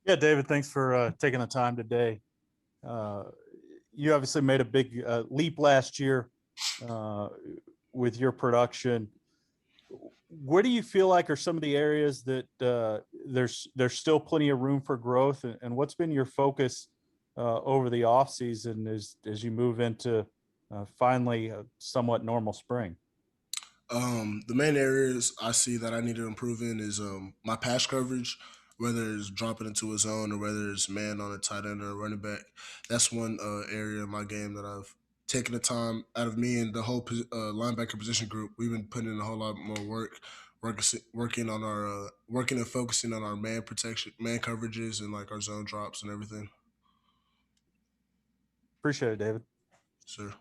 Yeah, David, thanks for taking the time today. Uh, you obviously made a big leap last year uh, with your production. Where do you feel like are some of the areas that there's still plenty of room for growth, and what's been your focus over the off season as you move into finally a somewhat normal spring? The main areas I see that I need to improve in is my pass coverage, whether it's dropping into a zone or whether it's man on a tight end or a running back. That's one area in my game that I've taken the time out of me and the whole linebacker position group. We've been putting in a whole lot more working on our working and focusing on our man protection, man coverages, and like our zone drops and everything. Appreciate it, David. So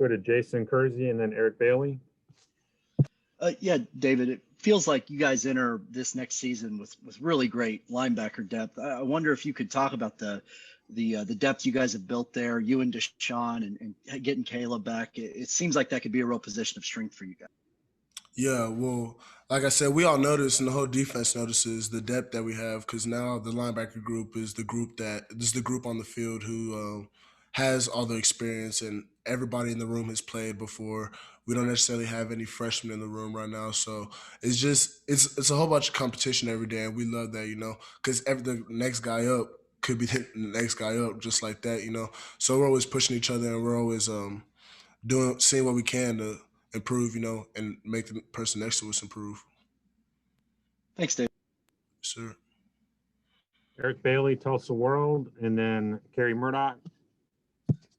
Go to Jason Kersey and then Eric Bailey. Yeah, David, it feels like you guys enter this next season with really great linebacker depth. I wonder if you could talk about the depth you guys have built there, you and Deshaun, and getting Caleb back. It seems like that could be a real position of strength for you guys. yeah, well, like I said, we all notice, and the whole defense notices the depth that we have because now the linebacker group is the group that this is the group on the field who has all the experience, and everybody in the room has played before. We don't necessarily have any freshmen in the room right now, so it's a whole bunch of competition every day, and we love that, because the next guy up could be the next guy up just like that. So we're always pushing each other, and we're always doing seeing what we can to improve, and make the person next to us improve. Thanks, David. Sure. Eric Bailey, Tulsa World, and then Kerry Murdoch.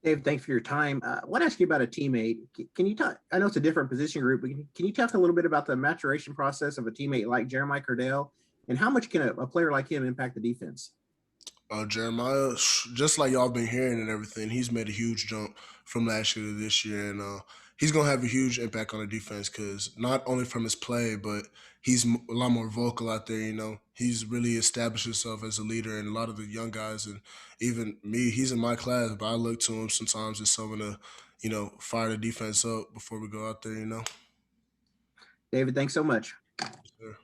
Dave, thanks for your time. I want to ask you about a teammate. Can you talk? I know it's a different position group, but can you talk a little bit about the maturation process of a teammate like Jeremiah Cordell, and how much can a player like him impact the defense? Jeremiah, just like y'all been hearing and everything, he's made a huge jump from last year to this year, and he's gonna have a huge impact on the defense because not only from his play, but he's a lot more vocal out there. He's really established himself as a leader, and a lot of the young guys, and even me, he's in my class, but I look to him sometimes as someone to, fire the defense up before we go out there. David, thanks so much. Sure.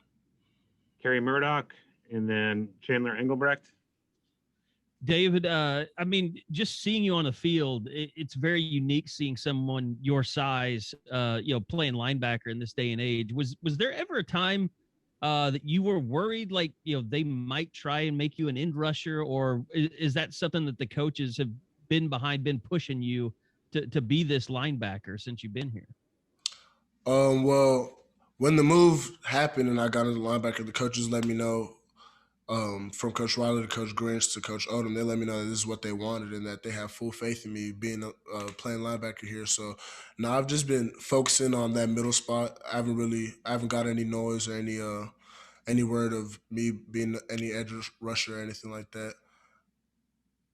Kerry Murdoch, and then Chandler Engelbrecht. David, I mean, just seeing you on the field, it's very unique seeing someone your size, playing linebacker in this day and age. Was there ever a time that you were worried, like, they might try and make you an end rusher, or is that something that the coaches have been pushing you to be this linebacker since you've been here? Well, when the move happened and I got into linebacker, the coaches let me know, from Coach Riley to Coach Grinch to Coach Odom, they let me know that this is what they wanted and that they have full faith in me being playing linebacker here. So now I've just been focusing on that middle spot. I haven't got any noise or any word of me being any edge rusher or anything like that.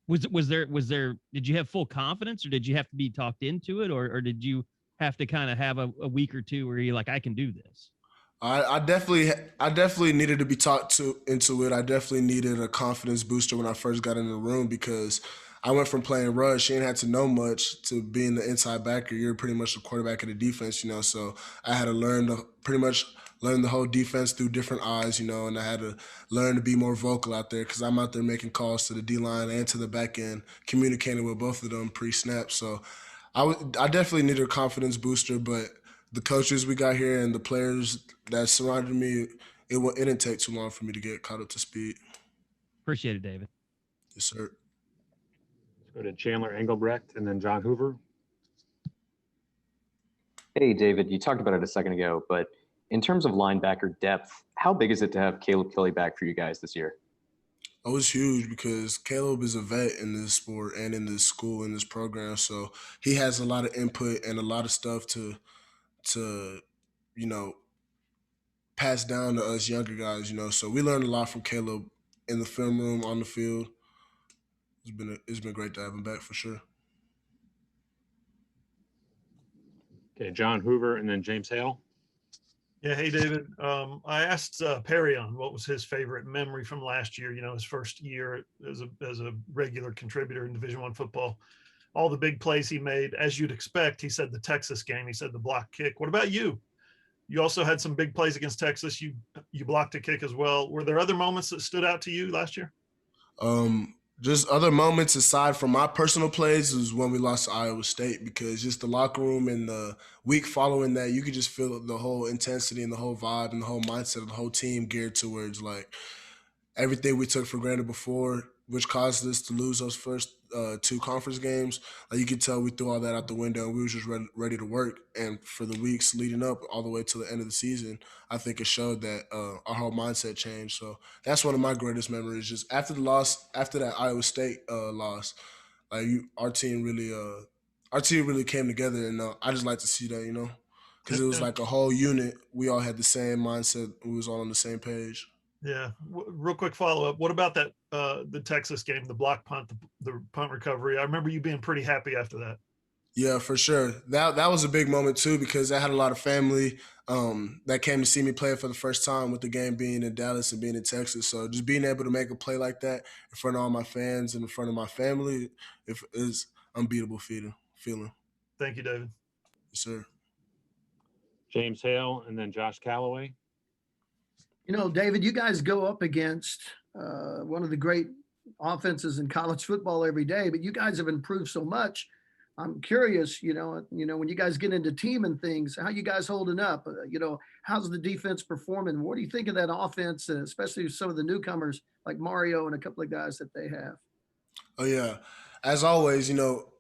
Was there did you have full confidence, or did you have to be talked into it, or did you have to kind of have a week or two where you're like, I can do this? I definitely needed to be talked to into it. I definitely needed a confidence booster when I first got in the room because I went from playing rush, you ain't had to know much, to being the inside backer. You're pretty much the quarterback of the defense. So I had to pretty much learn the whole defense through different eyes, and I had to learn to be more vocal out there because I'm out there making calls to the D line and to the back end, communicating with both of them pre-snap. So I definitely needed a confidence booster, but the coaches we got here and the players that surrounded me, it didn't take too long for me to get caught up to speed. Appreciate it, David. Yes, sir. Let's go to Chandler Engelbrecht and then John Hoover. Hey, David, you talked about it a second ago, but in terms of linebacker depth, how big is it to have Caleb Kelly back for you guys this year? Oh, it's huge because Caleb is a vet in this sport and in this school, in this program. So he has a lot of input and a lot of stuff to you know pass down to us younger guys. So we learned a lot from Caleb in the film room, on the field. It's been great to have him back for sure. Okay, John Hoover and then James Hale. Yeah, hey David. I asked Perry on what was his favorite memory from last year. His first year as a regular contributor in Division I football. All the big plays he made, as you'd expect. He said the Texas game. He said the block kick. What about you? You also had some big plays against Texas. You blocked a kick as well. Were there other moments that stood out to you last year? Just other moments aside from my personal plays was when we lost to Iowa State, because just the locker room and the week following that, you could just feel the whole intensity and the whole vibe and the whole mindset of the whole team geared towards like everything we took for granted before, which caused us to lose those first two conference games. Like you could tell we threw all that out the window and we were just ready to work. And for the weeks leading up all the way to the end of the season, I think it showed that our whole mindset changed. So that's one of my greatest memories. Just after the loss, after that Iowa State loss, like our team really came together, and I just like to see that, because it was like a whole unit. We all had the same mindset. We was all on the same page. Yeah. Real quick follow-up. What about that, the Texas game, the block punt, the punt recovery? I remember you being pretty happy after that. Yeah, for sure. That was a big moment too, because I had a lot of family that came to see me play for the first time, with the game being in Dallas and being in Texas. So just being able to make a play like that in front of all my fans and in front of my family, it is unbeatable feeling. Thank you, David. Yes, sir. James Hale and then Josh Calloway. David, you guys go up against one of the great offenses in college football every day, but you guys have improved so much. I'm curious, when you guys get into team and things, how you guys holding up? How's the defense performing? What do you think of that offense, especially some of the newcomers like Mario and a couple of guys that they have? Oh yeah, as always,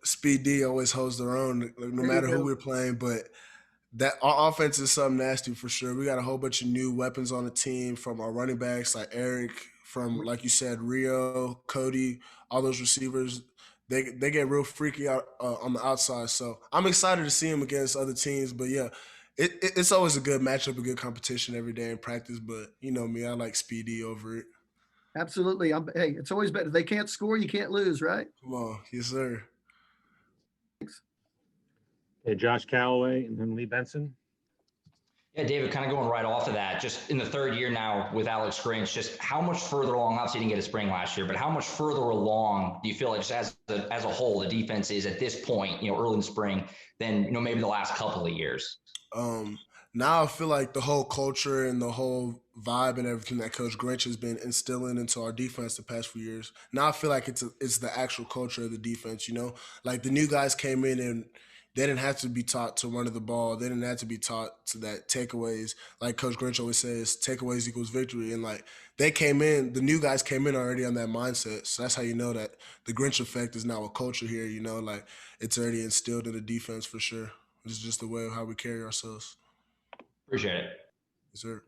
Speed D always holds their own, no matter who we're playing, but. That our offense is something nasty for sure. We got a whole bunch of new weapons on the team, from our running backs like Eric, from like you said, Rio, Cody, all those receivers. They get real freaky out on the outside. So I'm excited to see them against other teams. But yeah, it's always a good matchup, a good competition every day in practice. But you know me, I like Speedy over it. Absolutely. Hey, it's always better. If they can't score, you can't lose, right? Come on, yes sir. Thanks. Okay, Josh Calloway and then Lee Benson. Yeah, David, kind of going right off of that, just in the third year now with Alex Grinch, just how much further along, obviously he didn't get a spring last year, but how much further along do you feel like just as a whole, the defense is at this point, early in the spring than, maybe the last couple of years? Now I feel like the whole culture and the whole vibe and everything that Coach Grinch has been instilling into our defense the past few years, now I feel like it's the actual culture of the defense, Like the new guys came in and they didn't have to be taught to run the ball. They didn't have to be taught to that takeaways. Like Coach Grinch always says, takeaways equals victory. And like the new guys came in already on that mindset. So that's how you know that the Grinch effect is now a culture here, like it's already instilled in the defense for sure. It's just the way of how we carry ourselves. Appreciate it. Yes, sir.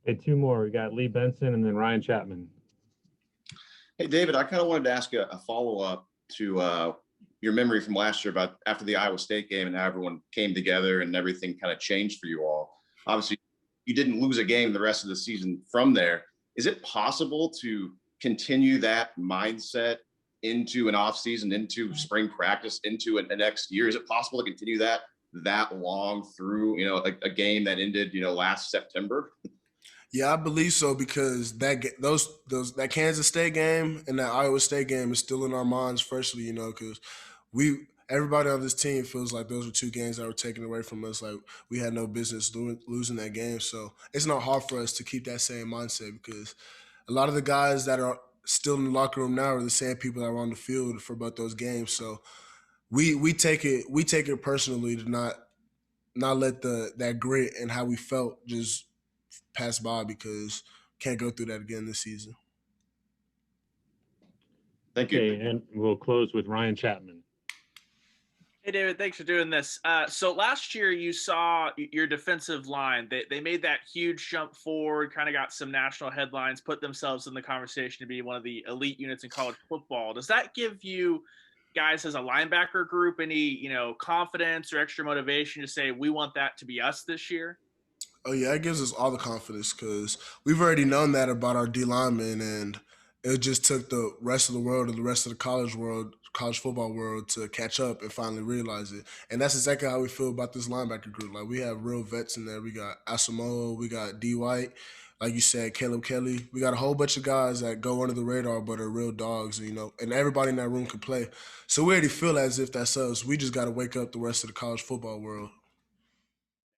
Okay, two more. We got Lee Benson and then Ryan Chapman. Hey, David, I kind of wanted to ask a follow-up to your memory from last year about after the Iowa State game and how everyone came together and everything kind of changed for you all. Obviously, you didn't lose a game the rest of the season from there. Is it possible to continue that mindset into an offseason, into spring practice, into a next year? Is it possible to continue that long through, a game that ended, last September? Yeah, I believe so, because that Kansas State game and that Iowa State game is still in our minds. Firstly, because everybody on this team feels like those were two games that were taken away from us. Like we had no business losing that game. So it's not hard for us to keep that same mindset, because a lot of the guys that are still in the locker room now are the same people that were on the field for both those games. So we take it personally to not let that grit and how we felt just pass by, because can't go through that again this season. Thank you. Okay, and we'll close with Ryan Chapman. Hey, David, thanks for doing this. So last year you saw your defensive line. They made that huge jump forward, kind of got some national headlines, put themselves in the conversation to be one of the elite units in college football. Does that give you guys as a linebacker group any, confidence or extra motivation to say, we want that to be us this year? Oh, yeah, it gives us all the confidence, because we've already known that about our D linemen, and it just took the rest of the world and the rest of the college football world to catch up and finally realize it. And that's exactly how we feel about this linebacker group. Like, we have real vets in there. We got Asamoah, we got D. White, like you said, Caleb Kelly. We got a whole bunch of guys that go under the radar but are real dogs, and everybody in that room can play. So we already feel as if that's us. We just got to wake up the rest of the college football world.